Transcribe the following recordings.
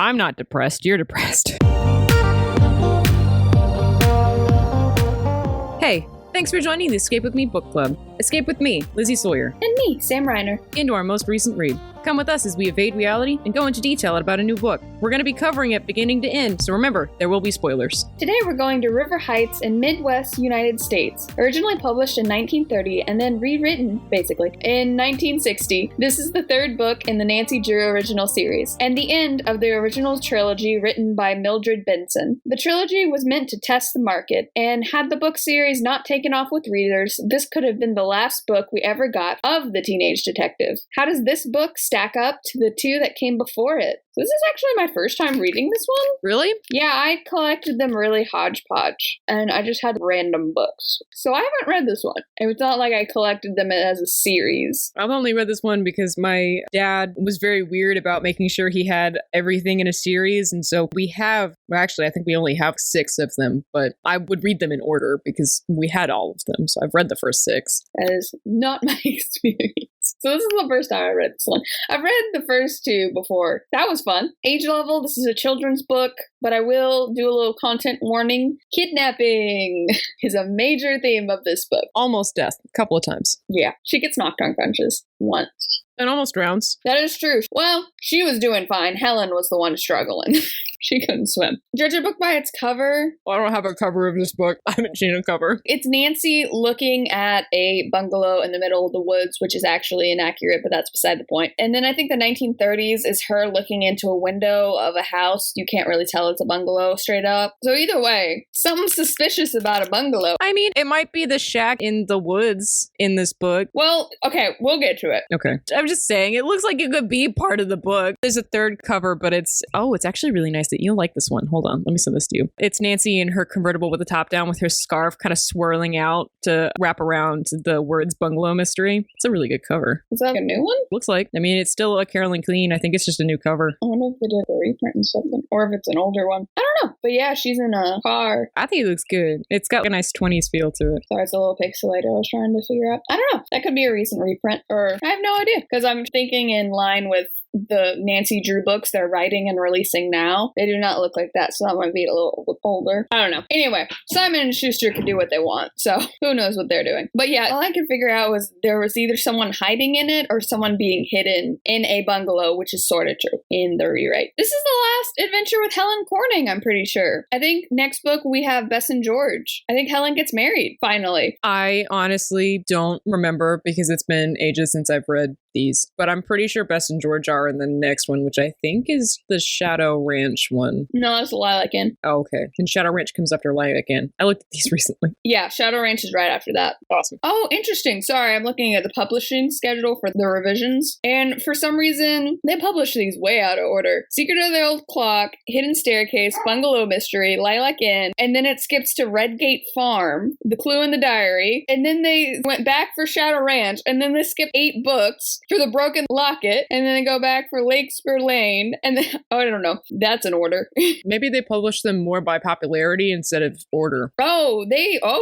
I'm not depressed. You're depressed. Hey, thanks for joining the Escape With Me Book Club. Escape with me, Lizzie Sawyer. And me, Sam Reiner. Into our most recent read. Come with us as we evade reality and go into detail about a new book. We're going to be covering it beginning to end, so remember, there will be spoilers. Today we're going to River Heights in Midwest United States. Originally published in 1930 and then rewritten, basically, in 1960. This is the third book in the Nancy Drew original series, and the end of the original trilogy written by Mildred Benson. The trilogy was meant to test the market, and had the book series not taken off with readers, this could have been the last book we ever got of the teenage detective. How does this book stack up to the two that came before it? So this is actually my first time reading this one. Really? Yeah, I collected them really hodgepodge, and I just had random books. So I haven't read this one. It's not like I collected them as a series. I've only read this one because my dad was very weird about making sure he had everything in a series, and so we have, well, actually, I think we only have 6 of them, but I would read them in order because we had all of them, so I've read the first 6. That is not my experience. So this is the first time I read this one. I've read the first 2 before. That was fun. Age level, this is a children's book, but I will do a little content warning. Kidnapping is a major theme of this book. Almost death, a couple of times. Yeah, she gets knocked unconscious once. And almost drowns. That is true. Well, she was doing fine. Helen was the one struggling. She couldn't swim. Judge a book by its cover. Well, I don't have a cover of this book. I haven't seen a cover. It's Nancy looking at a bungalow in the middle of the woods, which is actually inaccurate, but that's beside the point. And then I think the 1930s is her looking into a window of a house. You can't really tell it's a bungalow straight up. So either way, something suspicious about a bungalow. I mean, it might be the shack in the woods in this book. Well, okay, we'll get to it. Okay. I'm just saying, it looks like it could be part of the book. There's a third cover, but it's actually really nice. That you'll like this one. Hold on, let me send this to you. It's Nancy in her convertible with the top down with her scarf kind of swirling out to wrap around the words Bungalow Mystery. It's a really good cover. Is that a new one? Looks like. I mean, it's still a Carolyn Keene. I think it's just a new cover. I wonder if they did a reprint or something, or if it's an older one. I don't know. But yeah, she's in a car. I think it looks good. It's got a nice 20s feel to it. Sorry, it's a little pixelated. I was trying to figure out. I don't know. That could be a recent reprint, or I have no idea. Because I'm thinking in line with the Nancy Drew books they're writing and releasing now. They do not look like that, so that might be a little older. I don't know. Anyway, Simon and Schuster can do what they want, so who knows what they're doing. But yeah, all I could figure out was there was either someone hiding in it or someone being hidden in a bungalow, which is sort of true in the rewrite. This is the last adventure with Helen Corning, I'm pretty sure. I think next book we have Bess and George. I think Helen gets married, finally. I honestly don't remember because it's been ages since I've read these, but I'm pretty sure Bess and George are in the next one, which I think is the Shadow Ranch one. No, that's Lilac Inn. Oh, okay. And Shadow Ranch comes after Lilac Inn. I looked at these recently. Yeah, Shadow Ranch is right after that. Awesome. Oh, interesting. Sorry, I'm looking at the publishing schedule for the revisions, and for some reason, they publish these way out of order. Secret of the Old Clock, Hidden Staircase, Bungalow Mystery, Lilac Inn, and then it skips to Redgate Farm, The Clue in the Diary, and then they went back for Shadow Ranch, and then they skipped 8 books for The Broken Locket, and then they go back for Lakespur Lane, and then, oh, I don't know. That's an order. Maybe they publish them more by popularity instead of order. Oh,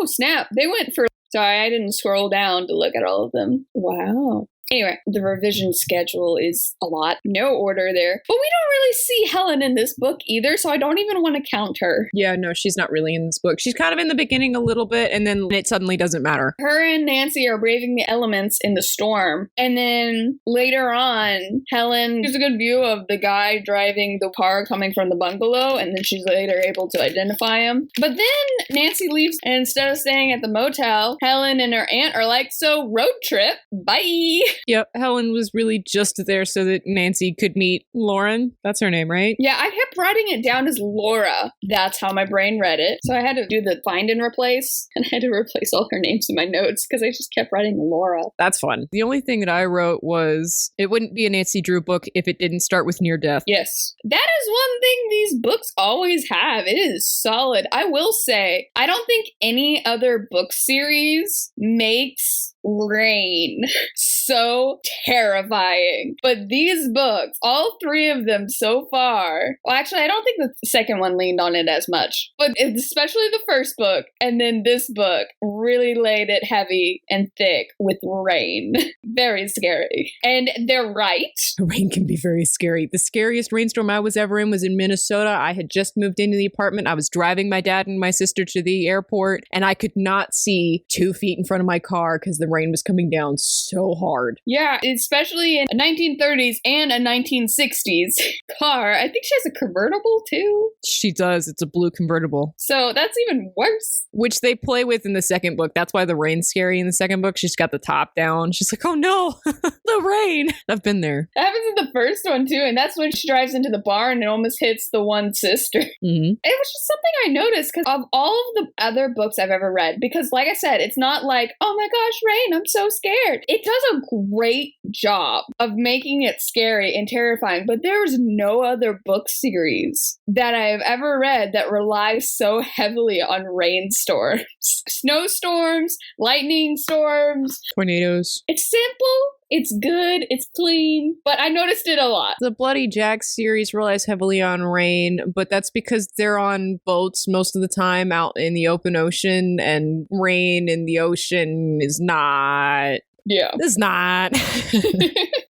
snap. They went for, sorry, I didn't scroll down to look at all of them. Wow. Anyway, the revision schedule is a lot. No order there. But we don't really see Helen in this book either, so I don't even want to count her. Yeah, no, she's not really in this book. She's kind of in the beginning a little bit, and then it suddenly doesn't matter. Her and Nancy are braving the elements in the storm. And then later on, Helen gives a good view of the guy driving the car coming from the bungalow, and then she's later able to identify him. But then Nancy leaves, and instead of staying at the motel, Helen and her aunt are like, so road trip, bye! Yep, Helen was really just there so that Nancy could meet Lauren. That's her name, right? Yeah, I kept writing it down as Laura. That's how my brain read it. So I had to do the find and replace, and I had to replace all her names in my notes because I just kept writing Laura. That's fun. The only thing that I wrote was it wouldn't be a Nancy Drew book if it didn't start with near death. Yes. That is one thing these books always have. It is solid. I will say, I don't think any other book series makes rain. So terrifying. But these books, all three of them so far, well, actually, I don't think the second one leaned on it as much, but especially the first book and then this book really laid it heavy and thick with rain. Very scary. And they're right. Rain can be very scary. The scariest rainstorm I was ever in was in Minnesota. I had just moved into the apartment. I was driving my dad and my sister to the airport, and I could not see 2 feet in front of my car because the rain was coming down so hard. Yeah, especially in a 1930s and a 1960s car. I think she has a convertible too. She does. It's a blue convertible. So that's even worse. Which they play with in the second book. That's why the rain's scary in the second book. She's got the top down. She's like, oh no, the rain. I've been there. That happens in the first one too. And that's when she drives into the barn and almost hits the one sister. Mm-hmm. It was just something I noticed because of all of the other books I've ever read. Because like I said, it's not like, oh my gosh, rain, I'm so scared. It does a great job of making it scary and terrifying. But there's no other book series that I've ever read that relies so heavily on rainstorms, snowstorms, lightning storms, Tornadoes. It's simple, it's good, it's clean, but I noticed it a lot. The Bloody Jack series relies heavily on rain, but that's because they're on boats most of the time out in the open ocean, and rain in the ocean is not. Yeah. It's not.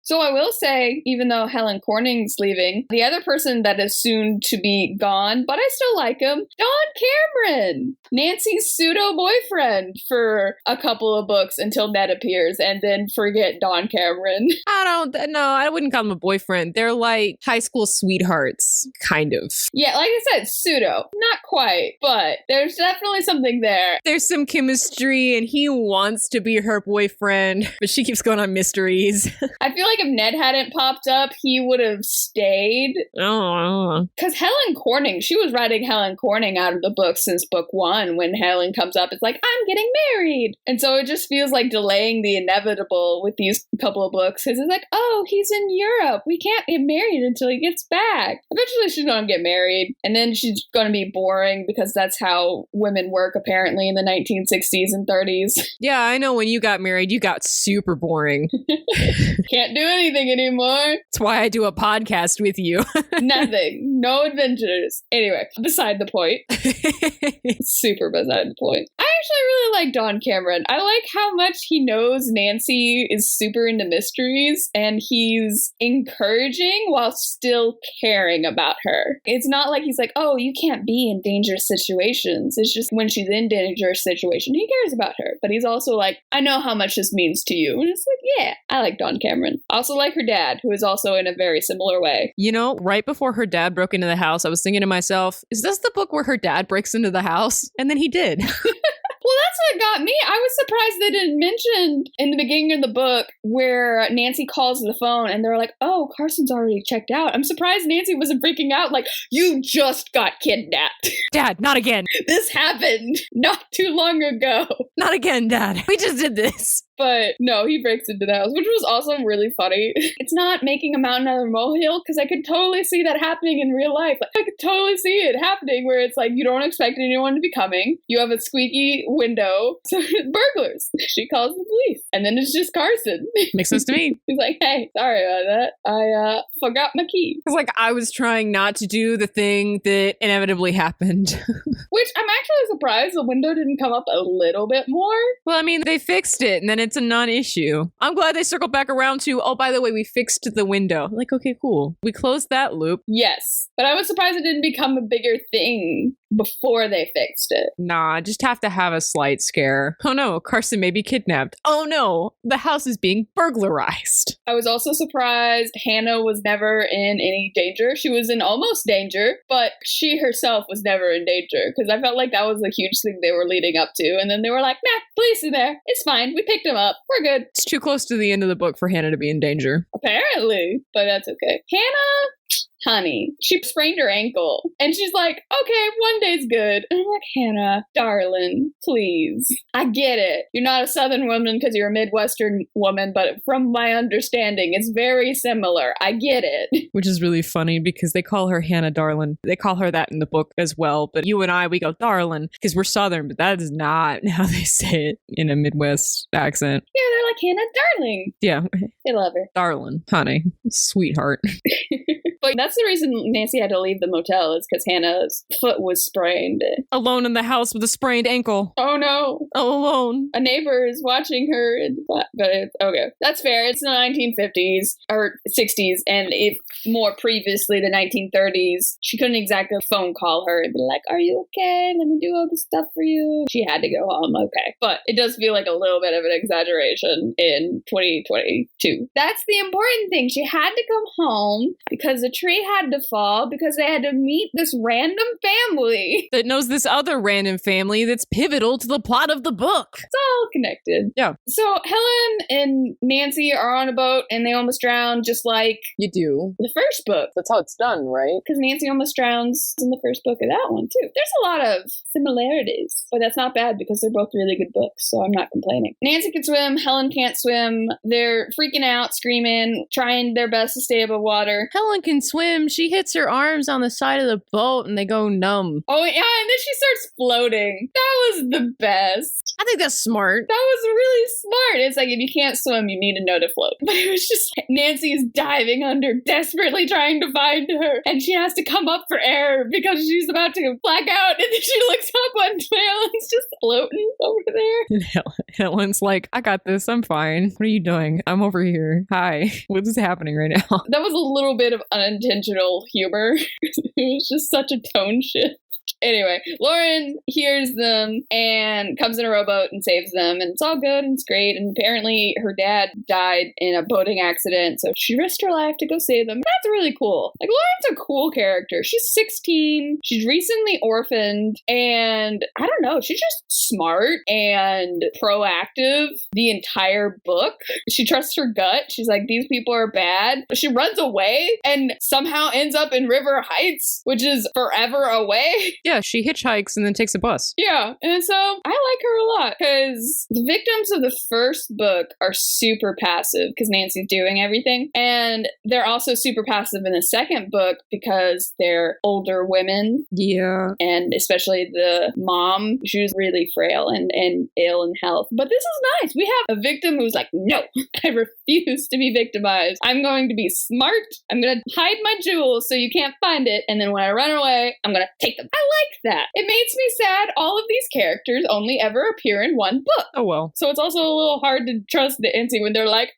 So I will say, even though Helen Corning's leaving, the other person that is soon to be gone, but I still like him, Don Cameron, Nancy's pseudo-boyfriend for a couple of books until Ned appears, and then forget Don Cameron. I wouldn't call them a boyfriend. They're like high school sweethearts, kind of. Yeah, like I said, pseudo. Not quite, but there's definitely something there. There's some chemistry, and he wants to be her boyfriend, but she keeps going on mysteries. I feel like if Ned hadn't popped up, he would have stayed. Oh. Because Helen Corning, she was writing Helen Corning out of the book since book one. When Helen comes up, it's like, I'm getting married. And so it just feels like delaying the inevitable with these couple of books. Because it's like, oh, he's in Europe. We can't get married until he gets back. Eventually she's going to get married. And then she's going to be boring because that's how women work apparently in the 1960s and 30s. Yeah, I know when you got married, you got super boring. Can't do anything anymore. That's why I do a podcast with you. Nothing. No adventures. Anyway, beside the point. Super beside the point. I actually really like Don Cameron. I like how much he knows Nancy is super into mysteries, and he's encouraging while still caring about her. It's not like he's like, oh, you can't be in dangerous situations. It's just when she's in dangerous situation, he cares about her. But he's also like, I know how much this means to you. And it's like, yeah, I like Don Cameron. I also like her dad, who is also in a very similar way. You know, right before her dad broke into the house, I was thinking to myself, is this the book where her dad breaks into the house? And then he did. Well, that's what got me. I was surprised they didn't mention in the beginning of the book where Nancy calls the phone and they're like, oh, Carson's already checked out. I'm surprised Nancy wasn't freaking out like, you just got kidnapped. Dad, not again. This happened not too long ago. Not again, Dad. We just did this. But no, he breaks into the house, which was also really funny. It's not making a mountain out of a molehill, because I could totally see that happening in real life. I could totally see it happening where it's like you don't expect anyone to be coming. You have a squeaky window. So burglars. She calls the police. And then it's just Carson. Makes sense to me. He's like, hey, sorry about that. I forgot my key. It's like I was trying not to do the thing that inevitably happened. Which I'm actually surprised the window didn't come up a little bit more. Well, I mean, they fixed it and then it's a non-issue. I'm glad they circled back around to, oh, by the way, we fixed the window. Like, okay, cool. We closed that loop. Yes. But I was surprised it didn't become a bigger thing before they fixed it. Nah, just have to have a slight scare. Oh no, Carson may be kidnapped. Oh no, the house is being burglarized. I was also surprised Hannah was never in any danger. She was in almost danger, but she herself was never in danger, because I felt like that was a huge thing they were leading up to. And then they were like, nah, police in there. It's fine. We picked him up. We're good. It's too close to the end of the book for Hannah to be in danger. Apparently, but that's okay. Hannah, honey, she sprained her ankle. And she's like, okay, one day's good. And I'm like, Hannah, darling, please. I get it. You're not a Southern woman because you're a Midwestern woman, but from my understanding, it's very similar. I get it. Which is really funny because they call her Hannah Darlin. They call her that in the book as well. But you and I, we go Darlin because we're Southern, but that is not how they say it in a Midwest accent. Yeah, they're like, Hannah, darling. Yeah. They love her. Darlin, honey, sweetheart. But that's the reason Nancy had to leave the motel, is because Hannah's foot was sprained. Alone in the house with a sprained ankle. Oh no. All alone. A neighbor is watching her. But it's okay. That's fair. It's the 1950s or 60s, and if more previously the 1930s, she couldn't exactly phone call her and be like, are you okay? Let me do all this stuff for you. She had to go home. Okay. But it does feel like a little bit of an exaggeration in 2022. That's the important thing. She had to come home because the tree had to fall because they had to meet this random family that knows this other random family that's pivotal to the plot of the book. It's all connected. Yeah. So Helen and Nancy are on a boat and they almost drown, just like you do the first book. That's how it's done, right? Because Nancy almost drowns in the first book of that one too. There's a lot of similarities, but that's not bad because they're both really good books, so I'm not complaining. Nancy can swim, Helen can't swim. They're freaking out, screaming, trying their best to stay above water. Helen can swim. She hits her arms on the side of the boat and they go numb. Oh yeah, and then she starts floating. That was the best. I think that's smart. That was really smart. It's like, if you can't swim, you need to know to float. But it was just, Nancy is diving under, desperately trying to find her. And she has to come up for air because she's about to black out. And then she looks up and Helen's just floating over there. And Helen's like, I got this. I'm fine. What are you doing? I'm over here. Hi. What is happening right now? That was a little bit of unintentional humor. It was just such a tone shift. Anyway, Lauren hears them and comes in a rowboat and saves them, and it's all good and it's great. And apparently her dad died in a boating accident, so she risked her life to go save them. That's really cool. Like, Lauren's a cool character. She's 16. She's recently orphaned, and I don't know, she's just smart and proactive the entire book. She trusts her gut. She's like, these people are bad. She runs away and somehow ends up in River Heights, which is forever away. Yeah, she hitchhikes and then takes a bus. Yeah, and so I like her a lot because the victims of the first book are super passive because Nancy's doing everything. And they're also super passive in the second book because they're older women. Yeah. And especially the mom, she was really frail and ill in health. But this is nice. We have a victim who's like, no, I refuse to be victimized. I'm going to be smart. I'm going to hide my jewels so you can't find it. And then when I run away, I'm going to take them. I like that. It makes me sad all of these characters only ever appear in one book. Oh, well. So it's also a little hard to trust Nancy when they're like,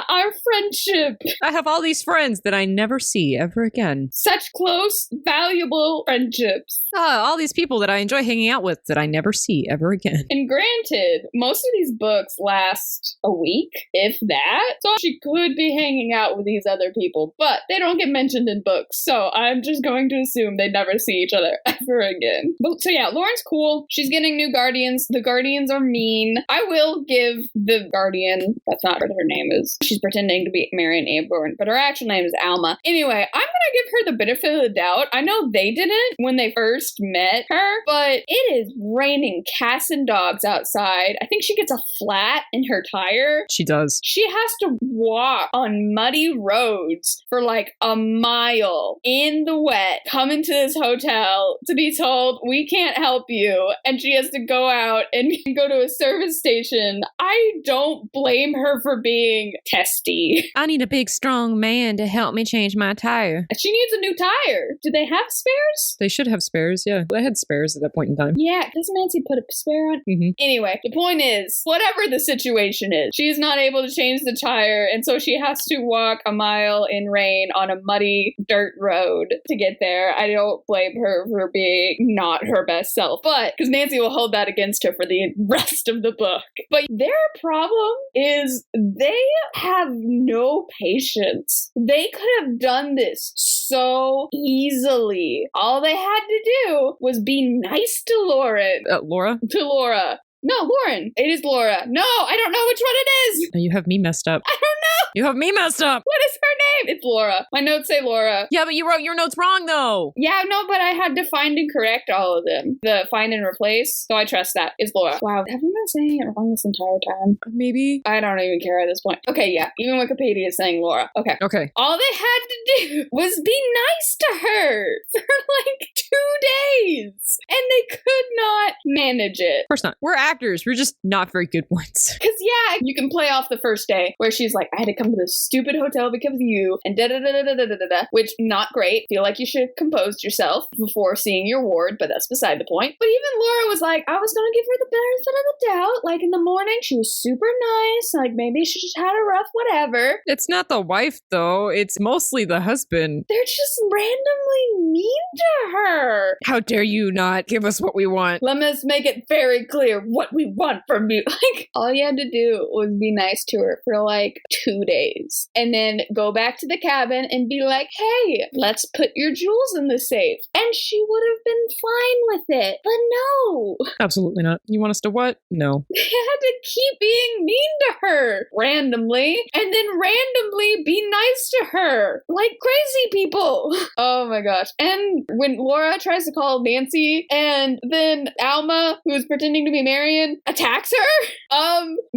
our friendship. I have all these friends that I never see ever again. Such close, valuable friendships. All these people that I enjoy hanging out with that I never see ever again. And granted, most of these books last a week, if that. So she could be hanging out with these other people, but they don't get mentioned in books. So I'm just going to assume they never see each other ever again. But so yeah, Lauren's cool. She's getting new guardians. The guardians are mean. I will give the guardian, that's not what her name is. She's pretending to be Marion Aborn, but her actual name is Alma. Anyway, I'm gonna give her the benefit of the doubt. I know they didn't when they first met her, but it is raining cats and dogs outside. I think she gets a flat in her tire. She does. She has to walk on muddy roads for like a mile in the wet, come into this hotel to be told, we can't help you. And she has to go out and go to a service station. I don't blame her for being testy. I need a big, strong man to help me change my tire. She needs a new tire. Do they have spares? They should have spares, yeah. They had spares at that point in time. Yeah, doesn't Nancy put a spare on? Mm-hmm. Anyway, the point is, whatever the situation is, she's not able to change the tire, and so she has to walk a mile in rain on a muddy dirt road to get there. I don't blame her for being not her best self, but because Nancy will hold that against her for the rest of the book. But their problem is they have no patience. They could have done this so easily. All they had to do was be nice to Lauren. Laura? To Laura. No, Lauren. It is Laura. No, I don't know which one it is. No, you have me messed up. I don't know. You have me messed up. What is her name? It's Laura. My notes say Laura. Yeah, but you wrote your notes wrong, though. Yeah, no, but I had to find and correct all of them. The find and replace. So I trust that. It's Laura. Wow, have you been saying it wrong this entire time? Maybe. I don't even care at this point. Okay, yeah. Even Wikipedia is saying Laura. Okay. Okay. All they had to do was be nice to her for like 2 days. And they could not manage it. Of course not. We're actors. We're just not very good ones. Because, yeah, you can play off the first day where she's like, I had to come to this stupid hotel because of you, and da-da-da-da-da-da-da-da, which, not great. Feel like you should have composed yourself before seeing your ward, but that's beside the point. But even Laura was like, I was going to give her the benefit of the doubt. Like, in the morning, she was super nice. Like, maybe she just had a rough whatever. It's not the wife, though. It's mostly the husband. They're just randomly mean to her. How dare you not give us what we want? Let us make it very clear what we want from you. Like, all you had to do was be nice to her for like 2 days. And then go back to the cabin and be like, hey, let's put your jewels in the safe. And she would have been fine with it. But no. Absolutely not. You want us to what? No. They had to keep being mean to her randomly and then randomly be nice to her. Like crazy people. Oh my gosh. And when Laura tries to call Nancy and then Alma, who's pretending to be Marion, attacks her,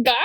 guys,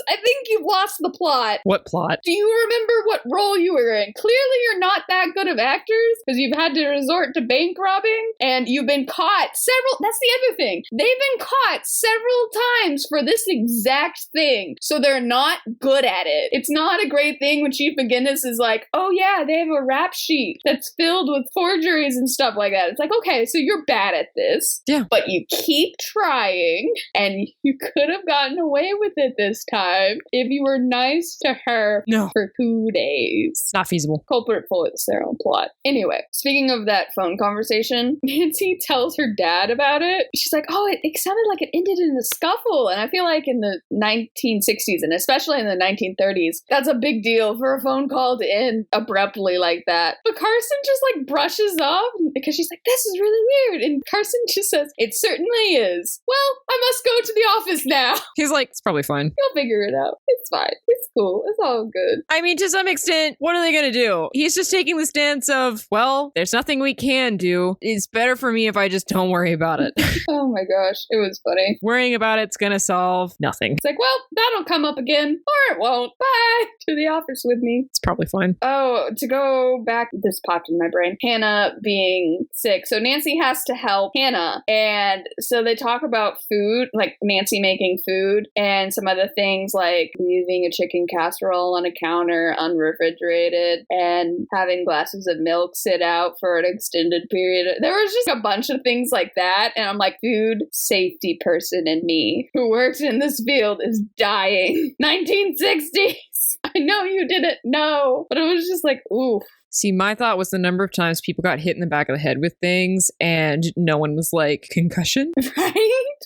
I think you've lost the plot. What plot? Do you remember what role you were in? Clearly you're not that good of actors because you've had to resort to bank robbing and you've been caught that's the other thing. They've been caught several times for this exact thing. So they're not good at it. It's not a great thing when Chief McGinnis is like, oh yeah, they have a rap sheet that's filled with forgeries and stuff like that. It's like, okay, so you're bad at this. Yeah. But you keep trying and you could have gotten away with it this time if you were nice to her for 2 days. Not feasible. Culprit fulfills their own plot. Anyway, speaking of that phone conversation, Nancy tells her dad about it. She's like, oh, it sounded like it ended in a scuffle. And I feel like in the 1960s and especially in the 1930s, that's a big deal for a phone call to end abruptly like that. But Carson just like brushes off because she's like, this is really weird. And Carson just says, it certainly is. Well, I must go to the office now. He's like, it's probably fine. You'll figure it out. It's fine. It's cool. It's all good. I mean, to some extent, what are they going to do? He's just taking the stance of, well, there's nothing we can do. It's better for me if I just don't worry about it. Oh my gosh. It was funny. Worrying about it's going to solve nothing. It's like, well, that'll come up again. Or it won't. Bye. To the office with me. It's probably fine. Oh, to go back, this popped in my brain. Hannah being sick. So Nancy has to help Hannah. And so they talk about food, like Nancy making food and some other things like leaving a chicken casserole on a counter unrefrigerated and having glasses of milk sit out for an extended period. There was just a bunch of things like that. And I'm like, food safety person in me who works in this field is dying. 1960s. I know you didn't know, but it was just like, ooh. See, my thought was the number of times people got hit in the back of the head with things and no one was like, concussion? Right?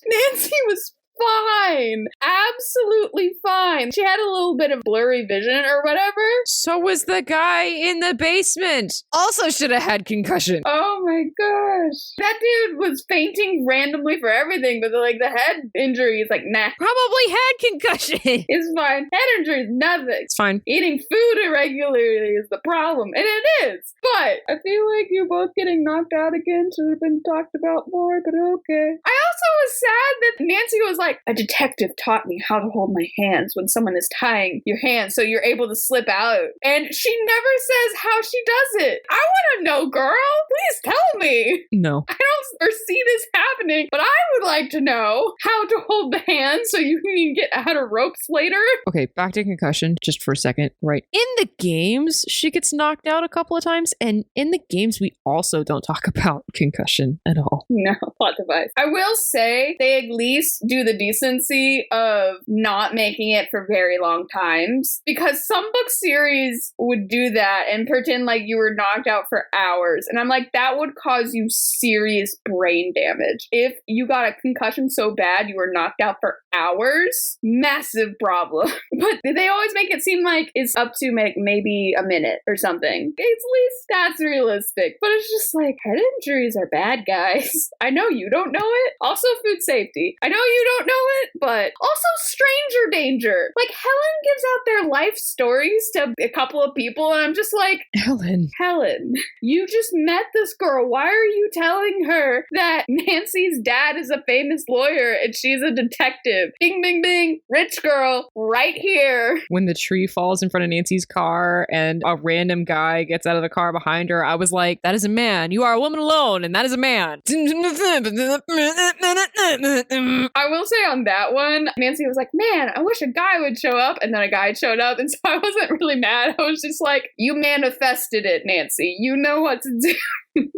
Nancy was fine. Absolutely fine. She had a little bit of blurry vision or whatever. So was the guy in the basement. Also should have had concussion. Oh my gosh. That dude was fainting randomly for everything, but like the head injury is like, nah. Probably had concussion. It's fine. Head injury is nothing. It's fine. Eating food irregularly is the problem. And it is. But I feel like you both getting knocked out again should have been talked about more, but okay. I also was sad that Nancy was like, a detective taught me how to hold my hands when someone is tying your hands so you're able to slip out. And she never says how she does it. I want to know, girl. Please tell me. No. I don't foresee this happening, but I would like to know how to hold the hand so you can get out of ropes later. Okay, back to concussion just for a second. Right. In the games, she gets knocked out a couple of times, and in the games, we also don't talk about concussion at all. No, plot device. I will say they at least do the decency of not making it for very long times, because some book series would do that and pretend like you were knocked out for hours. And I'm like, that would cause you serious brain damage. If you got a concussion so bad you were knocked out for hours, massive problem. But they always make it seem like it's up to maybe a minute or something. At least that's realistic. But it's just like, head injuries are bad, guys. I know you don't know it. Also food safety. I know you don't know it, but also stranger danger. Like, Helen gives out their life stories to a couple of people, and I'm just like, Helen, you just met this girl. Why are you telling her that Nancy's dad is a famous lawyer and she's a detective? Bing, bing, bing. Rich girl right here. When the tree falls in front of Nancy's car and a random guy gets out of the car behind her, I was like, that is a man. You are a woman alone, and that is a man. I will say on that one, Nancy was like, man, I wish a guy would show up. And then a guy showed up. And so I wasn't really mad. I was just like, you manifested it, Nancy. You know what to do.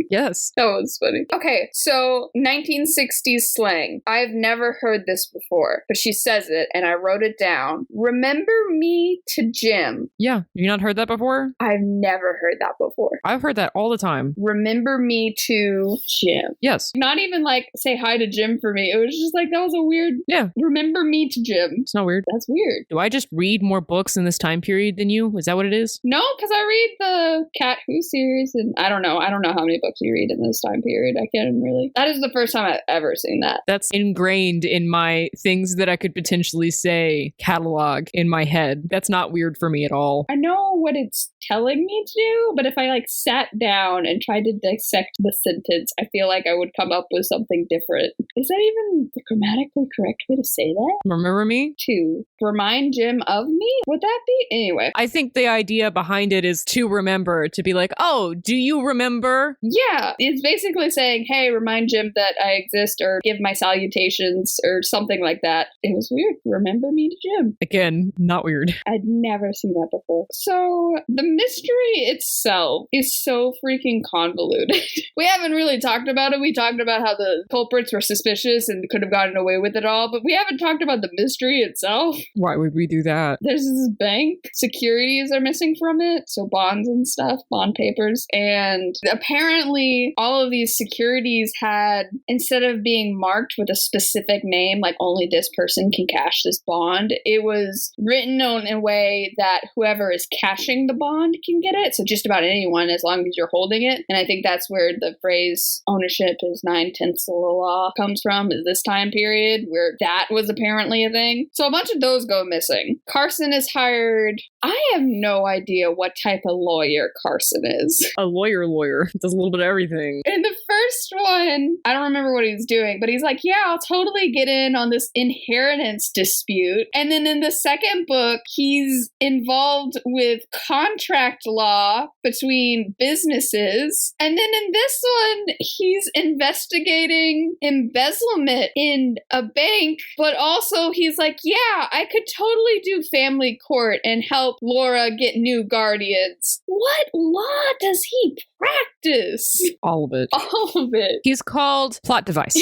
Yes. That was funny. Okay, so 1960s slang. I've never heard this before, but she says it and I wrote it down. Remember me to Jim. Yeah. You not heard that before? I've never heard that before. I've heard that all the time. Remember me to Jim. Yes. Not even like say hi to Jim for me. It was just like, that was a weird. Yeah. Remember me to Jim. It's not weird. That's weird. Do I just read more books in this time period than you? Is that what it is? No, because I read the Cat Who series and I don't know how many books you read in this time period. I can't really. That is the first time I've ever seen that. That's ingrained in my things that I could potentially say catalog in my head. That's not weird for me at all. I know what it's telling me to do, but if I like sat down and tried to dissect the sentence, I feel like I would come up with something different. Is that even the grammatically correct way to say that? Remember me? To remind Jim of me? Would that be? Anyway. I think the idea behind it is to remember, to be like, oh, do you remember? Yeah. It's basically saying, hey, remind Jim that I exist or give my salutations or something like that. It was weird. Remember me to Jim. Again, not weird. I'd never seen that before. So the mystery itself is so freaking convoluted. We haven't really talked about it. We talked about how the culprits were suspicious and could have gotten away with it all, but we haven't talked about the mystery itself. Why would we do that? There's this bank. Securities are missing from it. So bonds and stuff, bond papers. And apparently all of these securities had, instead of being marked with a specific name, like only this person can cash this bond, it was written in a way that whoever is cashing the bond can get it. So just about anyone, as long as you're holding it. And I think that's where the phrase ownership is 9/10 of the law comes from, is this time period where that was apparently a thing. So a bunch of those go missing. Carson is hired. I have no idea what type of lawyer Carson is. A lawyer does a little bit of everything. In the first one, I don't remember what he's doing, but he's like, yeah, I'll totally get in on this inheritance dispute. And then in the second book, he's involved with contract law between businesses. And then in this one, he's investigating embezzlement in a bank, but also he's like, yeah, I could totally do family court and help Laura get new guardians. What law does he practice? All of it. All of it. He's called Plot Device.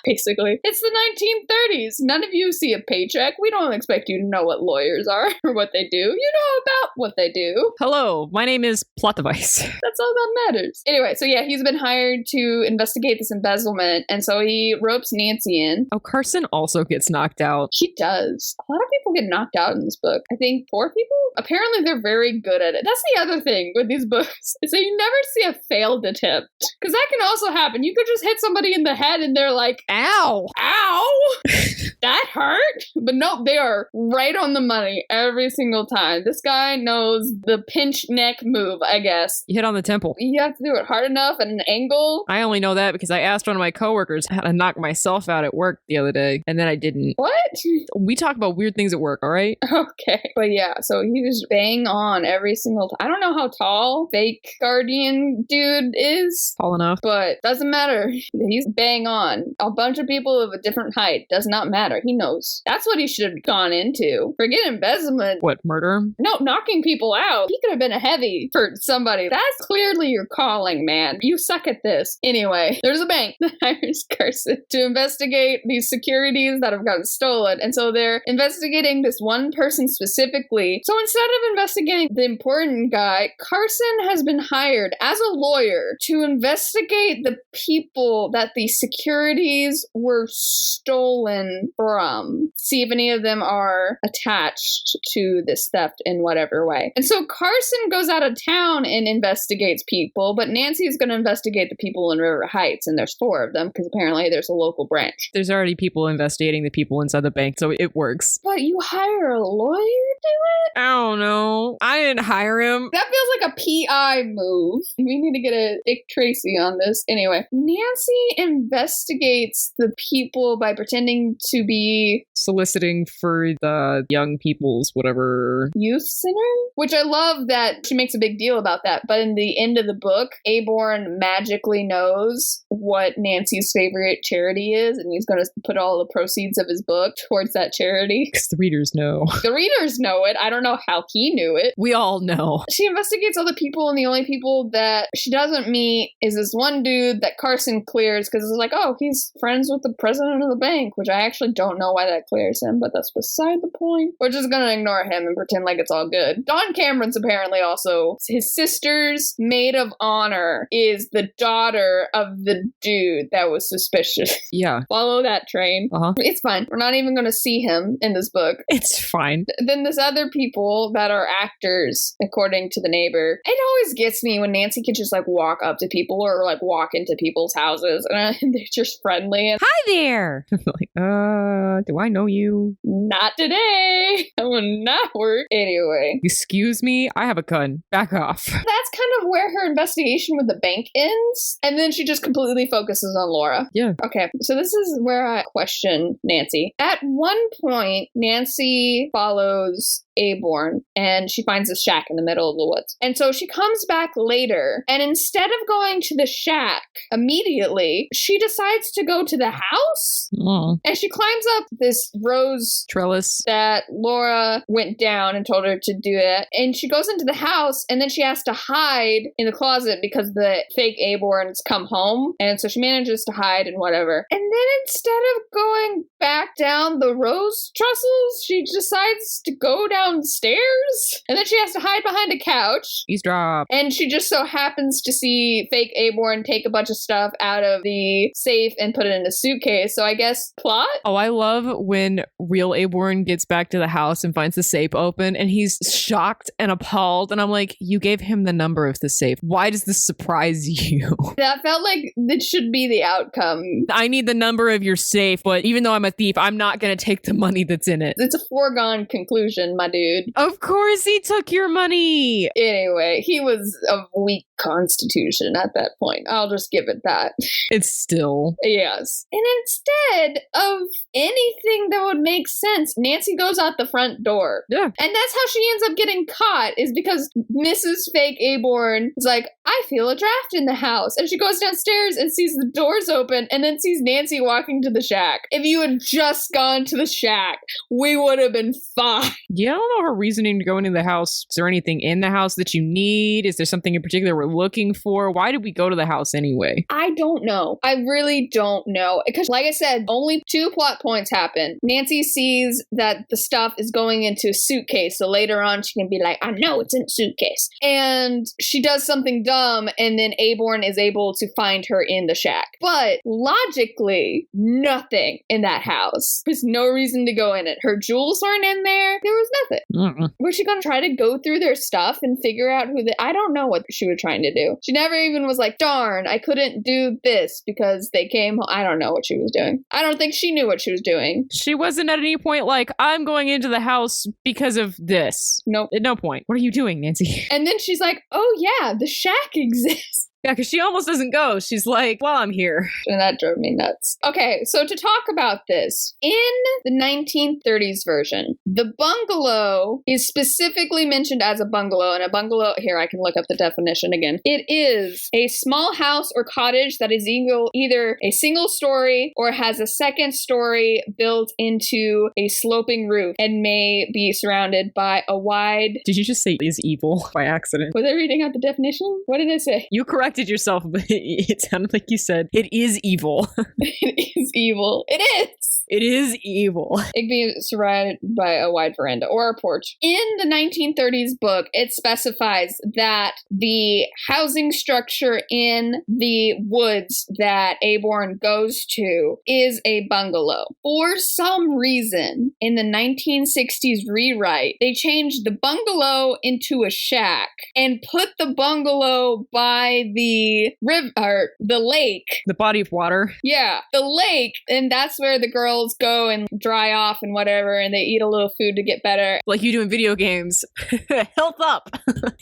Basically. It's the 1930s. None of you see a paycheck. We don't expect you to know what lawyers are or what they do. You know about what they do. Hello, my name is Plot Device. That's all that matters. Anyway, so yeah, he's been hired to investigate this embezzlement, and so he ropes Nancy in. Oh, Carson also gets knocked out. He does. A lot of people get knocked out in this book. I think 4 people? Apparently they're very good at it. That's the other thing with these books, is that you never see a failed attempt. Because that can also happen. You could just hit somebody in the head and they're like, ow, ow, that hurt. But nope, they are right on the money every single time. This guy knows the pinch neck move, I guess. You hit on the temple. You have to do it hard enough at an angle. I only know that because I asked one of my coworkers how to knock myself out at work the other day, and then I didn't. What? We talk about weird things at work, all right? Okay. But yeah, so he just bang on every single time. I don't know how tall fake guardian dude is. Tall enough. But doesn't matter. He's bang on. A bunch of people of a different height. Does not matter. He knows. That's what he should have gone into. Forget embezzlement. What, murder? No, knocking people out. He could have been a heavy for somebody. That's clearly your calling, man. You suck at this. Anyway, there's a bank that hires Carson to investigate these securities that have gotten stolen. And so they're investigating this one person specifically. So instead of investigating the important guy, Carson has been hired as a lawyer to investigate the people that the securities were stolen from. See if any of them are attached to this theft in whatever way. And so Carson goes out of town and investigates people, but Nancy is going to investigate the people in River Heights, and there's 4 of them because apparently there's a local branch. There's already people investigating the people inside the bank, so it works. But you hire a lawyer to do it? I don't know. I didn't hire him. That feels like a PI move. We need to get a Dick Tracy on this. Anyway, Nancy investigates the people by pretending to be Soliciting for the young people's whatever. youth center, which I love that she makes a big deal about that. But in the end of the book, Aborn magically knows what Nancy's favorite charity is, and he's going to put all the proceeds of his book towards that charity. Because the readers know. The readers know it. I don't know how he knew it. We all know. She investigates all the people, and the only people that she doesn't meet is this one dude that Carson clears because it's like, oh, he's friends with the president of the bank, which I actually don't know why that clears him, but that's beside the point. We're just gonna ignore him and pretend like it's all good. Don Cameron's apparently also his sister's maid of honor is the daughter of the dude that was suspicious. Yeah. Follow that train. It's fine. We're not even gonna see him in this book. It's fine. Then there's other people that are actors, according to the neighbor. It always gets me when Nancy can just like walk up to people or like walk into people's houses and they're just friendly. And Hi there. Like, do I know you? not today. That will not work. Anyway. Excuse me? I have a gun. Back off. That's kind of where her investigation with the bank ends. And then she just completely focuses on Laura. Yeah. Okay, so this is where I question Nancy. At one point, Nancy follows Aborn and she finds a shack in the middle of the woods. And so she comes back later, and instead of going to the shack immediately, she decides to go to the house. And she climbs up this rose Trellis. that Laura went down and told her to do it. And she goes into the house, and then she has to hide in the closet because the fake Aborn's come home. And so she manages to hide and whatever. And then instead of going back down the rose trestles, she decides to go downstairs. And then she has to hide behind a couch. Eavesdrop. And she just so happens to see fake Aborn take a bunch of stuff out of the safe and put it in a suitcase. So I guess plot? Oh, I love when real Aborn gets back to the house and finds the safe open and he's shocked and appalled. And I'm like, you gave him the number of the safe. Why does this surprise you? That felt like it should be the outcome. I need the number of your safe, but even though I'm a thief, I'm not going to take the money that's in it. It's a foregone conclusion, my dude. Of course he took your money. Anyway, he was of weak constitution at that point. I'll just give it that. It's still. Yes. And instead of anything that would make sense, Nancy goes out the front door. Yeah. And that's how she ends up getting caught, is because Mrs. Fake Aborn is like, I feel a draft in the house. And she goes downstairs and sees the doors open and then sees Nancy walking to the shack. If you had just gone to the shack, we would have been fine. Yeah, I don't know her reasoning to go into the house. Is there anything in the house that you need? Is there something in particular we're looking for? Why did we go to the house anyway? I don't know. I really don't know. Because like I said, only 2 plot points happen. Nancy sees that the stuff is going into a suitcase. So later on she can be like, I know it's in a suitcase. And she does something dumb and then Aborn is able to find her in the shack. But logically, nothing in that house. There's no reason to go in it. Her jewels aren't in there. There was nothing. Was she going to try to go through their stuff and figure out who I don't know what she was trying to do. She never even was like, darn, I couldn't do this because they came home. I don't know what she was doing. I don't think she knew what she was doing. She wasn't at any point like, I'm going into the house because of this. Nope. At no point. What are you doing, Nancy? And then she's like, oh yeah, the shack exists. Yeah, because she almost doesn't go. She's like, well, I'm here. And that drove me nuts. Okay, so to talk about this, in the 1930s version, the bungalow is specifically mentioned as a bungalow. And a bungalow, here I can look up the definition again. It is a small house or cottage that is either a single story or has a second story built into a sloping roof and may be surrounded by a wide... Did you just say is evil by accident? Was I reading out the definition? What did I say? You corrected yourself, but it sounded like you said it is evil. It is evil. It is. It is evil. It can be surrounded by a wide veranda or a porch. In the 1930s book, it specifies that the housing structure in the woods that Aborn goes to is a bungalow. For some reason, in the 1960s rewrite, they changed the bungalow into a shack and put the bungalow by the river, or the lake. The body of water. Yeah, the lake, and that's where the girls go and dry off and whatever, and they eat a little food to get better. Like you do in video games. Health up.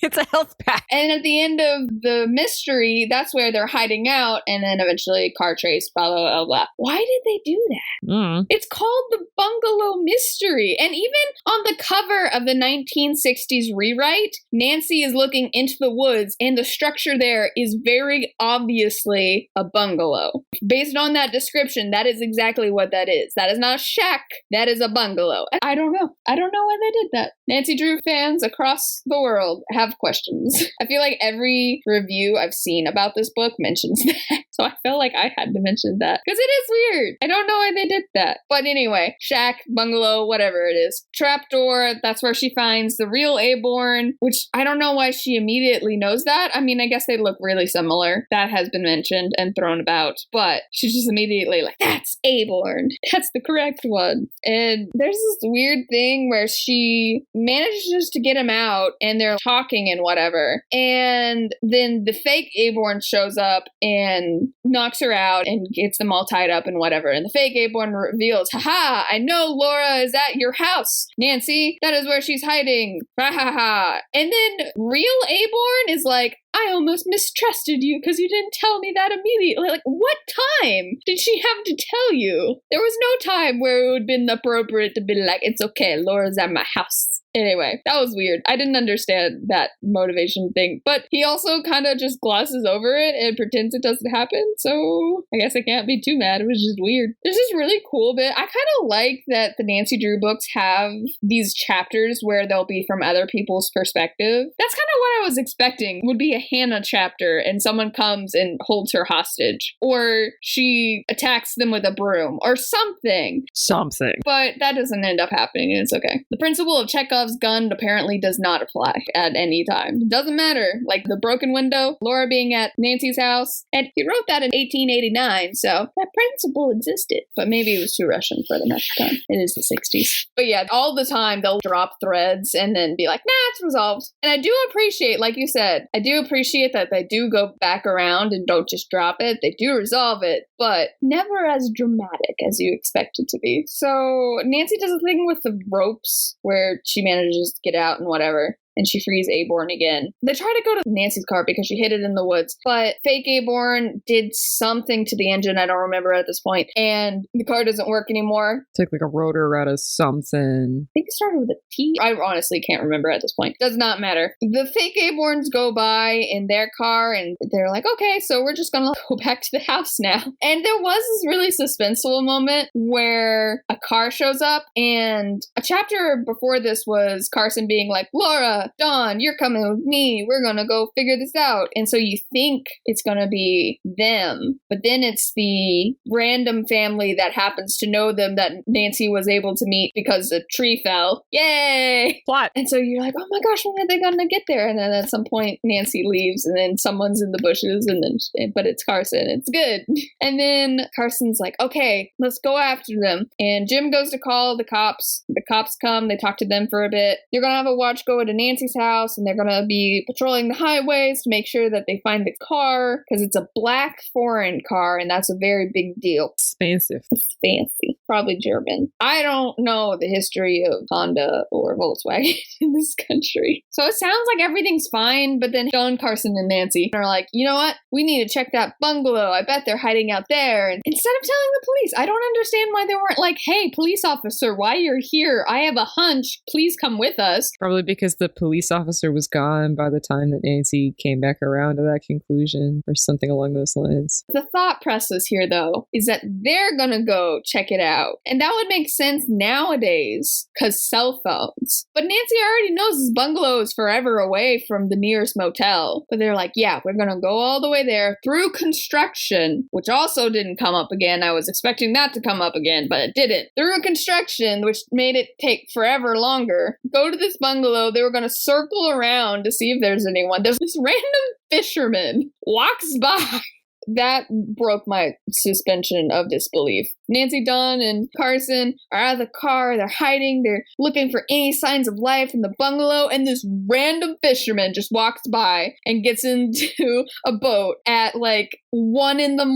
It's a health pack. And at the end of the mystery, that's where they're hiding out, and then eventually car chase, blah, blah, blah, blah. Why did they do that? It's called the Bungalow Mystery. And even on the cover of the 1960s rewrite, Nancy is looking into the woods, and the structure there is very obviously a bungalow. Based on that description, that is exactly what that is. That is not a shack. That is a bungalow. I don't know. I don't know why they did that. Nancy Drew fans across the world have questions. I feel like every review I've seen about this book mentions that. So I felt like I had to mention that. Because it is weird. I don't know why they did that. But anyway, shack, bungalow, whatever it is. Trapdoor, that's where she finds the real Aborn, which I don't know why she immediately knows that. I mean, I guess they look really similar. That has been mentioned and thrown about. But she's just immediately like, that's Aborn. That's the correct one. And there's this weird thing where she manages to get him out and they're talking and whatever. And then the fake Aborn shows up and knocks her out and gets them all tied up and whatever. And the fake Aborn reveals, haha, I know Laura is at your house, Nancy. That is where she's hiding. Ha ha ha. And then real Aborn is like, I almost mistrusted you because you didn't tell me that immediately. Like, what time did she have to tell you? There was no time where it would have been appropriate to be like, it's okay, Laura's at my house. Anyway, that was weird. I didn't understand that motivation thing. But he also kind of just glosses over it and pretends it doesn't happen. So I guess I can't be too mad. It was just weird. There's this really cool bit. I kind of like that the Nancy Drew books have these chapters where they'll be from other people's perspective. That's kind of what I was expecting. Would be a Hannah chapter and someone comes and holds her hostage. Or she attacks them with a broom. Or something. But that doesn't end up happening and it's okay. The principle of Chekhov's gun apparently does not apply at any time. Doesn't matter. Like the broken window, Laura being at Nancy's house, and he wrote that in 1889, so that principle existed. But maybe it was too Russian for the next time. It is the 60s. But yeah, all the time they'll drop threads and then be like, nah, it's resolved. And I do appreciate, like you said, I do appreciate that they do go back around and don't just drop it. They do resolve it, but never as dramatic as you expect it to be. So Nancy does a thing with the ropes where she manages to get out and whatever. And she frees Aborn again. They try to go to Nancy's car because she hid it in the woods. But fake Aborn did something to the engine. I don't remember at this point. And the car doesn't work anymore. Took like a rotor out of something. I think it started with a T. I honestly can't remember at this point. Does not matter. The fake Aborns go by in their car and they're like, okay, so we're just gonna go back to the house now. And there was this really suspenseful moment where a car shows up, and a chapter before this was Carson being like, Laura, Dawn, you're coming with me. We're going to go figure this out. And so you think it's going to be them, but then it's the random family that happens to know them that Nancy was able to meet because a tree fell. Yay! Plot. And so you're like, oh my gosh, when are they going to get there? And then at some point, Nancy leaves and then someone's in the bushes and then, but it's Carson. It's good. And then Carson's like, okay, let's go after them. And Jim goes to call the cops. The cops come. They talk to them for a bit. You're going to have a watch go to Nancy's house and they're going to be patrolling the highways to make sure that they find the car because it's a black foreign car and that's a very big deal. Expensive. It's fancy. Probably German. I don't know the history of Honda or Volkswagen in this country. So it sounds like everything's fine, but then John, Carson, and Nancy are like, you know what? We need to check that bungalow. I bet they're hiding out there. And instead of telling the police, I don't understand why they weren't like, hey, police officer, while you're here, I have a hunch. Please come with us. Probably because the police officer was gone by the time that Nancy came back around to that conclusion or something along those lines. The thought process here, though, is that they're going to go check it out. out. And that would make sense nowadays because cell phones. But Nancy already knows this bungalow is forever away from the nearest motel. But they're like, yeah, we're going to go all the way there through construction, which also didn't come up again. I was expecting that to come up again, but it didn't. Through construction, which made it take forever longer. Go to this bungalow. They were going to circle around to see if there's anyone. There's this random fisherman walks by. That broke my suspension of disbelief. Nancy, Dawn, and Carson are out of the car. They're hiding. They're looking for any signs of life in the bungalow. And this random fisherman just walks by and gets into a boat at like 1 a.m.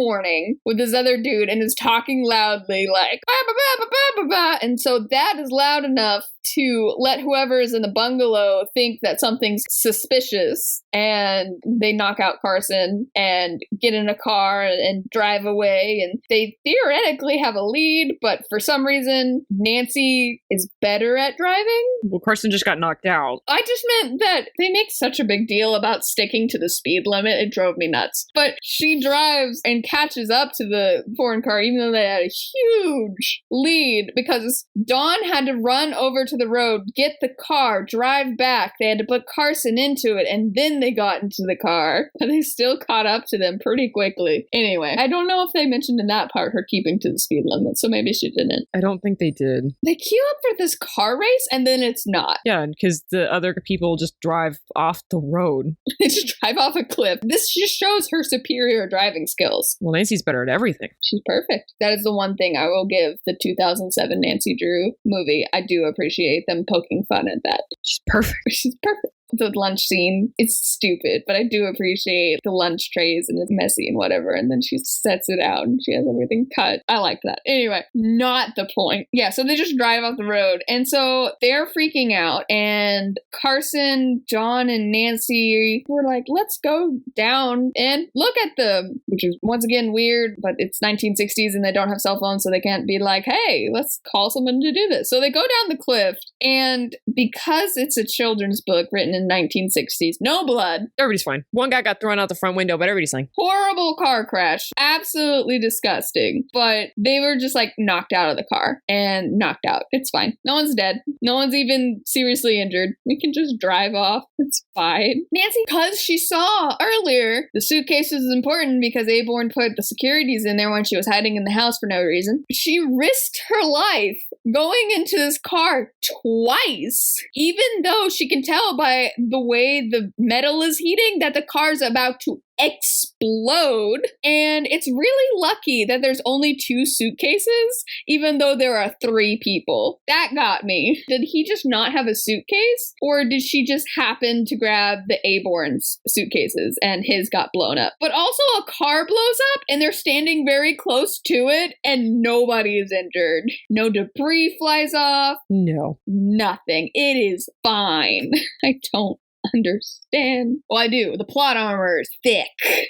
with this other dude and is talking loudly like, bah, bah, bah, bah, bah, bah, bah. And so that is loud enough to let whoever is in the bungalow think that something's suspicious. And they knock out Carson and get in a car and drive away. And they theoretically have a lead, but for some reason, Nancy is better at driving. Well, Carson just got knocked out. I just meant that they make such a big deal about sticking to the speed limit. It drove me nuts. But she drives and catches up to the foreign car, even though they had a huge lead, because Dawn had to run over to the road, get the car, drive back. They had to put Carson into it, and then they got into the car. And they still caught up to them pretty quickly. Anyway, I don't know if they mentioned in that part her keeping to the speed limit, so maybe she didn't. I don't think they did. They queue up for this car race, and then it's not. Yeah, because the other people just drive off the road. They just drive off a cliff. This just shows her superior driving skills. Well, Nancy's better at everything. She's perfect. That is the one thing I will give the 2007 Nancy Drew movie. I do appreciate them poking fun at that. She's perfect. She's perfect. The lunch scene, it's stupid, but I do appreciate the lunch trays and it's messy and whatever. And then she sets it out and she has everything cut. I like that. Anyway, not the point. Yeah, so they just drive off the road. And so they're freaking out. And Carson, John, and Nancy were like, let's go down and look at them, which is once again weird, but it's 1960s and they don't have cell phones, so they can't be like, hey, let's call someone to do this. So they go down the cliff, and because it's a children's book written in 1960s, no blood. Everybody's fine. One guy got thrown out the front window, but everybody's fine. Horrible car crash. Absolutely disgusting. But they were just like knocked out of the car and knocked out. It's fine. No one's dead. No one's even seriously injured. We can just drive off. It's fine. Nancy, because she saw earlier the suitcase is important because Aborn put the securities in there when she was hiding in the house for no reason. She risked her life going into this car twice, even though she can tell by the way the metal is heating that the car's about to explode. And it's really lucky that there's only 2 suitcases, even though there are 3 people. That got me. Did he just not have a suitcase? Or did she just happen to grab the Aborn's suitcases and his got blown up? But also a car blows up and they're standing very close to it and nobody is injured. No debris flies off. No. Nothing. It is fine. I don't understand. Well, I do. The plot armor is thick.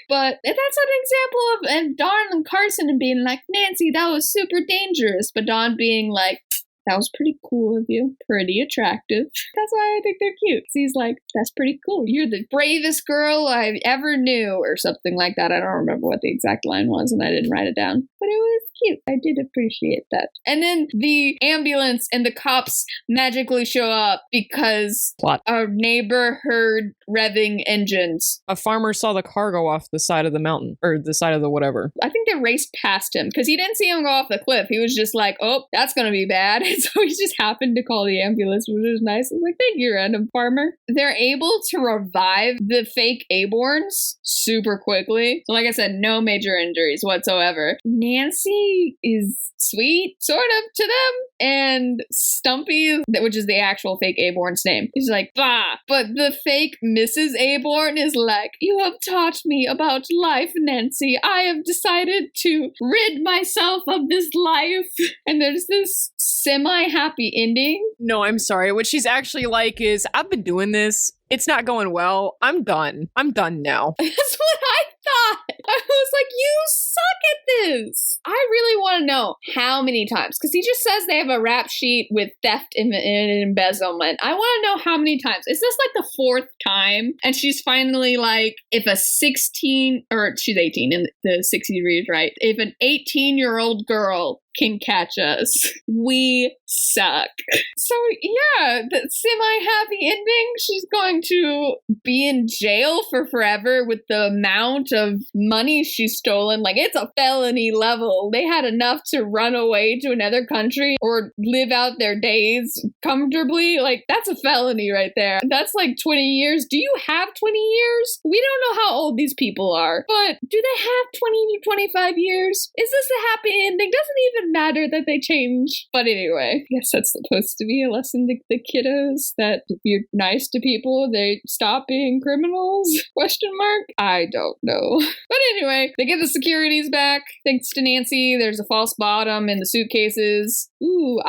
But that's an example of and Dawn and Carson being like, Nancy, that was super dangerous. But Dawn being like, that was pretty cool of you. Pretty attractive. That's why I think they're cute. He's like, that's pretty cool. You're the bravest girl I ever knew, or something like that. I don't remember what the exact line was, and I didn't write it down. But it was cute. I did appreciate that. And then the ambulance and the cops magically show up because a neighbor heard revving engines. A farmer saw the car go off the side of the mountain, or the side of the whatever. I think they raced past him because he didn't see him go off the cliff. He was just like, oh, that's going to be bad. So he just happened to call the ambulance, which was nice. I was like, thank you, random farmer. They're able to revive the fake Aborns super quickly. So like I said, no major injuries whatsoever. Nancy is sweet, sort of, to them. And Stumpy, which is the actual fake Aborn's name, he's like, bah. But the fake Mrs. Aborn is like, you have taught me about life, Nancy. I have decided to rid myself of this life. And there's this semi-happy ending. No, I'm sorry. What she's actually like is, I've been doing this. It's not going well. I'm done. I'm done now. That's what I thought. I was like, you suck at this. I really want to know how many times, because he just says they have a rap sheet with theft and embezzlement. I want to know how many times. Is this like the 4th time? And she's finally like, if a 16, or she's 18 in the 60 reads right, if an 18-year-old girl can catch us. We suck. So yeah, the semi-happy ending. She's going to be in jail for forever with the amount of money she's stolen. Like, it's a felony level. They had enough to run away to another country or live out their days comfortably. Like, that's a felony right there. That's like 20 years. Do you have 20 years? We don't know how old these people are, but do they have 20 to 25 years? Is this a happy ending? Doesn't even matter that they change. But anyway, I guess that's supposed to be a lesson to the kiddos that if you're nice to people, they stop being criminals? Question mark? I don't know. But anyway, they get the securities back. Thanks to Nancy, there's a false bottom in the suitcases. Ooh,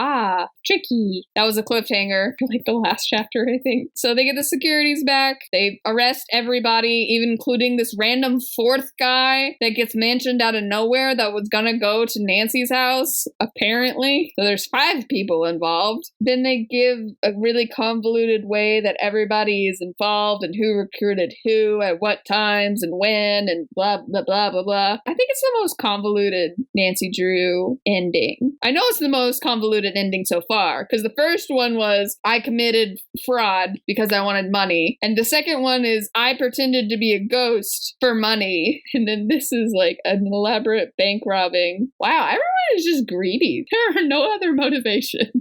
tricky. That was a cliffhanger for like the last chapter, I think. So they get the securities back. They arrest everybody, even including this random fourth guy that gets mentioned out of nowhere that was gonna go to Nancy's house, apparently. So there's 5 people involved. Then they give a really convoluted way that everybody is involved and who recruited who at what times and when and blah, blah, blah, blah, blah. I think it's the most convoluted Nancy Drew ending. I know it's the most convoluted ending so far, because the first one was I committed fraud because I wanted money. And the second one is I pretended to be a ghost for money. And then this is like an elaborate bank robbing. Wow, everyone is just greedy. There are no other motivations.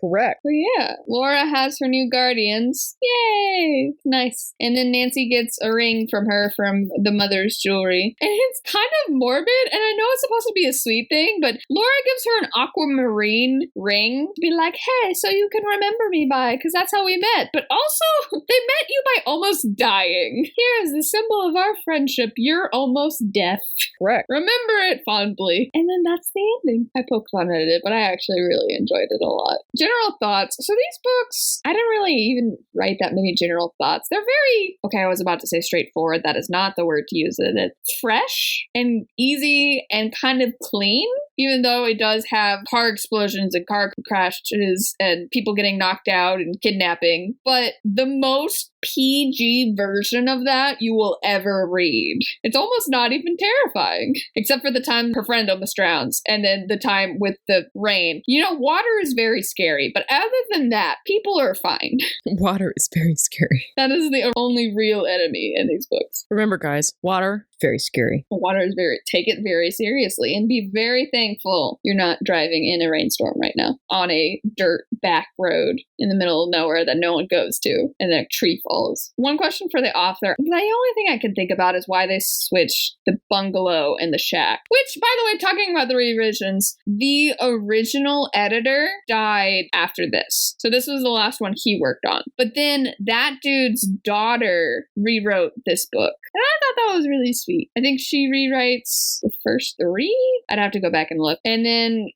Correct. So yeah, Laura has her new guardians. Yay! Nice. And then Nancy gets a ring from her from the mother's jewelry. And it's kind of morbid, and I know it's supposed to be a sweet thing, but Laura gives her an aquamarine ring to be like, hey, so you can remember me by, because that's how we met. But also, they met you by almost dying. Here is the symbol of our friendship. You're almost deaf. Correct. Remember it fondly. And then that's the ending. I poked fun at it, but I actually really enjoyed it a lot. General thoughts. So these books, I didn't really even write that many general thoughts. They're very, okay, I was about to say straightforward. That is not the word to use it. It's fresh and easy and kind of clean, even though it does have car explosions and car crashes and people getting knocked out and kidnapping. But the most PG version of that you will ever read. It's almost not even terrifying, except for the time her friend almost drowns and then the time with the rain. You know, water is very scary, but other than that, people are fine. Water is very scary. That is the only real enemy in these books. Remember, guys, water, very scary. Water is take it very seriously and be very thankful you're not driving in a rainstorm right now on a dirt back road in the middle of nowhere that no one goes to and then a tree falls. One question for the author. The only thing I can think about is why they switched the bungalow and the shack. Which, by the way, talking about the revisions, the original editor died after this. So this was the last one he worked on. But then that dude's daughter rewrote this book. And I thought that was really sweet. I think she rewrites the first 3. I'd have to go back and look. And then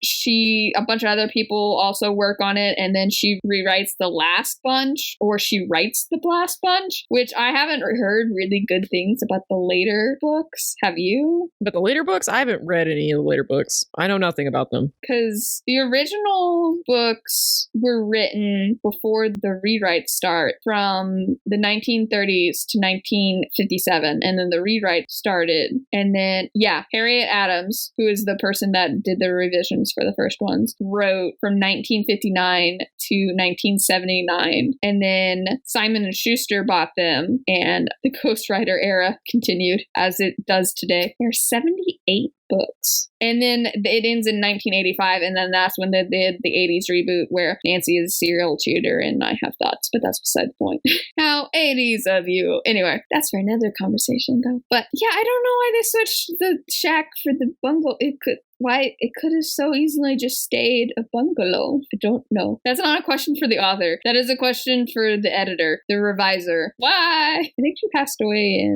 a bunch of other people also work on it. And then she rewrites the last bunch, or she writes the last bunch, which I haven't heard really good things about the later books. Have you? But the later books? I haven't read any of the later books. I know nothing about them. Because the original books were written before the rewrites start from the 1930s to 1957. And then the rewrite started. And then, Harriet Adams, who is the person that did the revisions for the first ones, wrote from 1959 to 1979. And then Simon and Schuster bought them, and the ghostwriter era continued as it does today. There are 78 books. And then it ends in 1985, and then that's when they did the 80s reboot where Nancy is a serial cheater, and I have thoughts, but that's beside the point. How 80s of you. Anyway, that's for another conversation, though. But yeah, I don't know why they switched the shack for the bungalow. It could have so easily just stayed a bungalow. I don't know. That's not a question for the author. That is a question for the editor, the reviser. Why? I think she passed away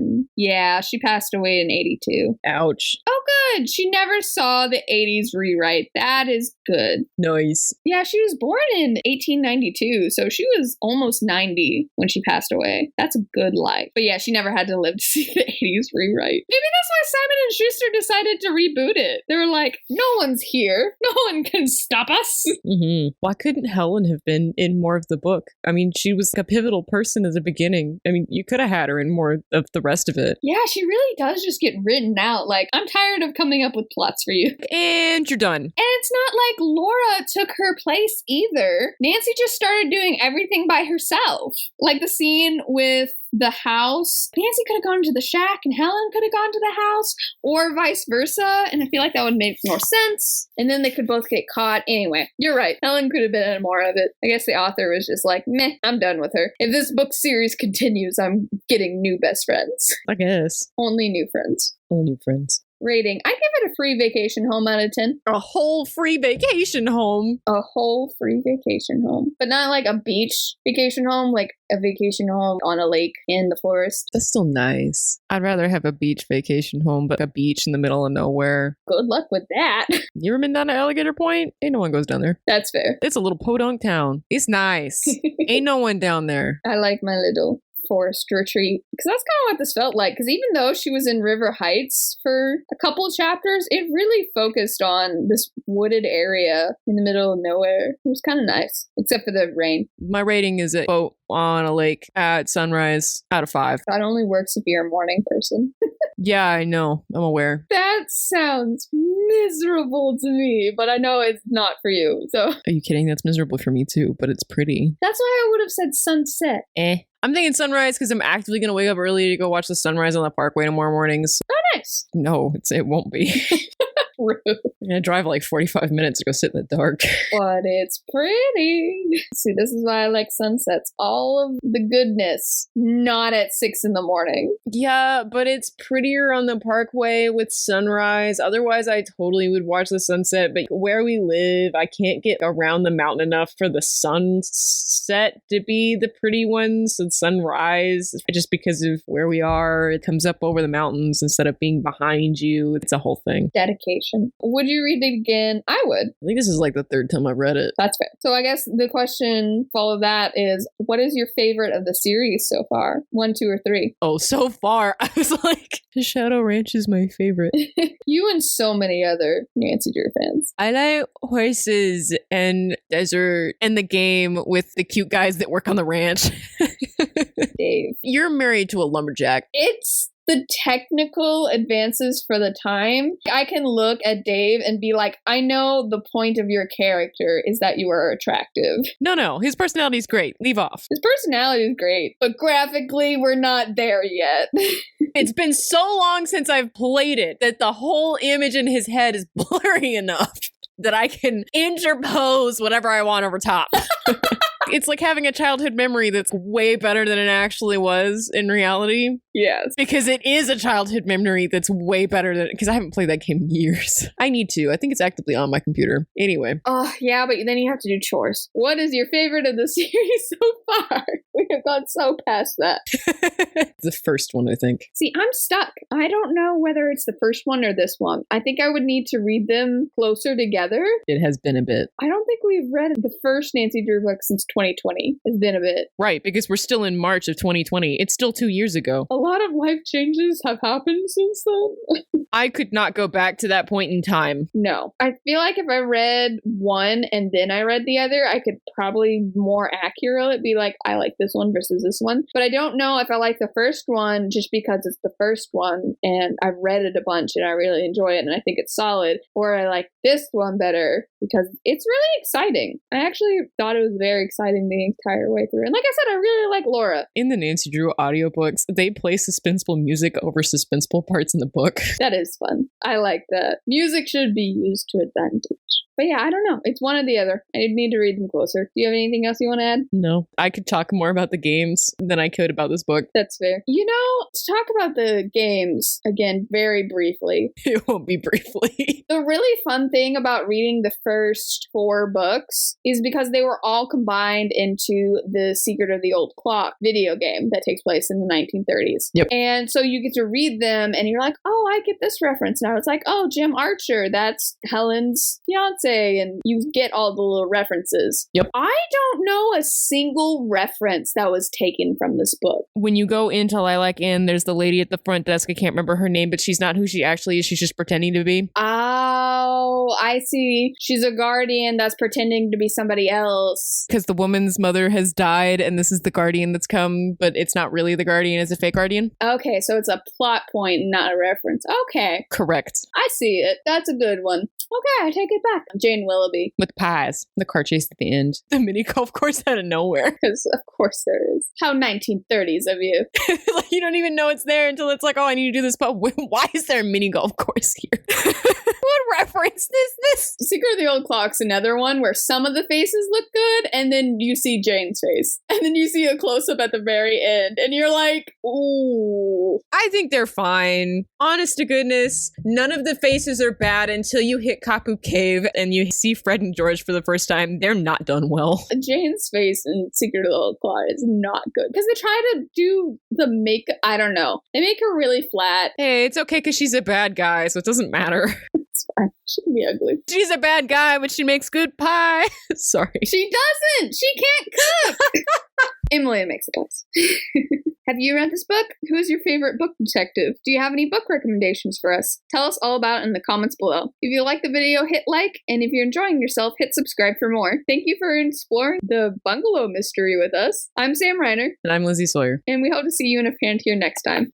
she passed away in 82. Ouch. Oh, good. She never saw the 80s rewrite. That is good. Nice. Yeah, she was born in 1892, so she was almost 90 when she passed away. That's a good life. But yeah, she never had to live to see the 80s rewrite. Maybe that's why Simon and Schuster decided to reboot it. They were like, no one's here. No one can stop us. Mm-hmm. Why couldn't Helen have been in more of the book? I mean, she was a pivotal person at the beginning. I mean, you could have had her in more of the rest of it. Yeah, she really does just get written out. Like, I'm tired of start coming up with plots for you. And you're done. And it's not like Laura took her place either. Nancy just started doing everything by herself. Like the scene with the house. Nancy could have gone to the shack and Helen could have gone to the house, or vice versa. And I feel like that would make more sense. And then they could both get caught. Anyway, you're right. Helen could have been in more of it. I guess the author was just like, meh, I'm done with her. If this book series continues, I'm getting new best friends. I guess. Only new friends. Only new friends. Rating. I give it a free vacation home out of 10. A whole free vacation home. A whole free vacation home. But not like a beach vacation home, like a vacation home on a lake in the forest. That's still nice. I'd rather have a beach vacation home, but a beach in the middle of nowhere. Good luck with that. You ever been down to Alligator Point? Ain't no one goes down there. That's fair. It's a little podunk town. It's nice. Ain't no one down there. I like my little forest retreat, because that's kind of what this felt like, because even though she was in River Heights for a couple chapters, it really focused on this wooded area in the middle of nowhere. It was kind of nice, except for the rain. My rating is a boat on a lake at sunrise out of 5. That only works if you're a morning person. Yeah, I know. I'm aware. That sounds miserable to me, but I know it's not for you, so. Are you kidding? That's miserable for me too, but it's pretty. That's why I would have said sunset. I'm thinking sunrise because I'm actively going to wake up early to go watch the sunrise on the parkway tomorrow mornings. Oh, nice. No, it won't be. Rude. I'm going to drive like 45 minutes to go sit in the dark. But it's pretty. See, this is why I like sunsets. All of the goodness, not at 6 in the morning. Yeah, but it's prettier on the parkway with sunrise. Otherwise, I totally would watch the sunset. But where we live, I can't get around the mountain enough for the sunset to be the pretty ones. And sunrise, just because of where we are, it comes up over the mountains instead of being behind you. It's a whole thing. Dedication. Would you read it again? I would. I think this is like the 3rd time I've read it. That's fair. So I guess the question follow that is, what is your favorite of the series so far? 1, 2, or 3? Oh, so far, I was like, Shadow Ranch is my favorite. You and so many other Nancy Drew fans. I like horses and desert and the game with the cute guys that work on the ranch. Dave. You're married to a lumberjack. It's the technical advances for the time. I can look at Dave and be like, I know the point of your character is that you are attractive. No, his personality is great. Leave off. His personality is great, but graphically, we're not there yet. It's been so long since I've played it that the whole image in his head is blurry enough that I can interpose whatever I want over top. It's like having a childhood memory that's way better than it actually was in reality. Yes. Because it is a childhood memory that's way better than, because I haven't played that game in years. I need to. I think it's actively on my computer. Anyway. Oh, yeah, but then you have to do chores. What is your favorite of the series so far? We have gone so past that. The first one, I think. See, I'm stuck. I don't know whether it's the first one or this one. I think I would need to read them closer together. It has been a bit. I don't think we've read the first Nancy Drew book since 2020. It's been a bit. Right, because we're still in March of 2020. It's still 2 years ago. A lot of life changes have happened since then. I could not go back to that point in time. No. I feel like if I read one and then I read the other, I could probably more accurately be like, I like this one versus this one. But I don't know if I like the first one just because it's the first one and I've read it a bunch and I really enjoy it and I think it's solid, or I like this one better because it's really exciting. I actually thought it was very exciting the entire way through. And like I said, I really like Laura. In the Nancy Drew audiobooks, they play suspenseful music over suspenseful parts in the book. That is fun. I like that. Music should be used to advantage. But yeah, I don't know. It's one or the other. I need to read them closer. Do you have anything else you want to add? No. I could talk more about the games than I could about this book. That's fair. You know, to talk about the games, again, very briefly. It won't be briefly. The really fun thing about reading the first 4 books is because they were all combined into the Secret of the Old Clock video game that takes place in the 1930s. Yep. And so you get to read them and you're like, oh, I get this reference. Now it's like, oh, Jim Archer, that's Helen's fiance. And you get all the little references. Yep. I don't know a single reference that was taken from this book. When you go into Lilac Inn, there's the lady at the front desk. I can't remember her name, but she's not who she actually is. She's just pretending to be. Oh, Oh, I see. She's a guardian that's pretending to be somebody else. Because the woman's mother has died and this is the guardian that's come, but it's not really the guardian, it's a fake guardian. Okay, so it's a plot point, not a reference. Okay. Correct. I see it. That's a good one. Okay, I take it back. Jane Willoughby. With pies. The car chase at the end. The mini golf course out of nowhere. Because of course there is. How 1930s of you. Like, you don't even know it's there until it's like, oh, I need to do this, but why is there a mini golf course here? What reference is this? Secret of the Old Clock's another one where some of the faces look good, and then you see Jane's face. And then you see a close-up at the very end, and you're like, ooh. I think they're fine. Honest to goodness, none of the faces are bad until you hit Kapu Cave and you see Fred and George for the first time. They're not done well. Jane's face in Secret of the Old Clock is not good. Because they try to do the makeup, I don't know. They make her really flat. Hey, it's okay because she's a bad guy, so it doesn't matter. It's fine. She can be ugly. She's a bad guy, but she makes good pie. Sorry. She doesn't! She can't cook! Emily makes it best. Have you read this book? Who is your favorite book detective? Do you have any book recommendations for us? Tell us all about it in the comments below. If you like the video, hit like, and if you're enjoying yourself, hit subscribe for more. Thank you for exploring the Bungalow Mystery with us. I'm Sam Reiner. And I'm Lizzie Sawyer. And we hope to see you in a fan tier next time.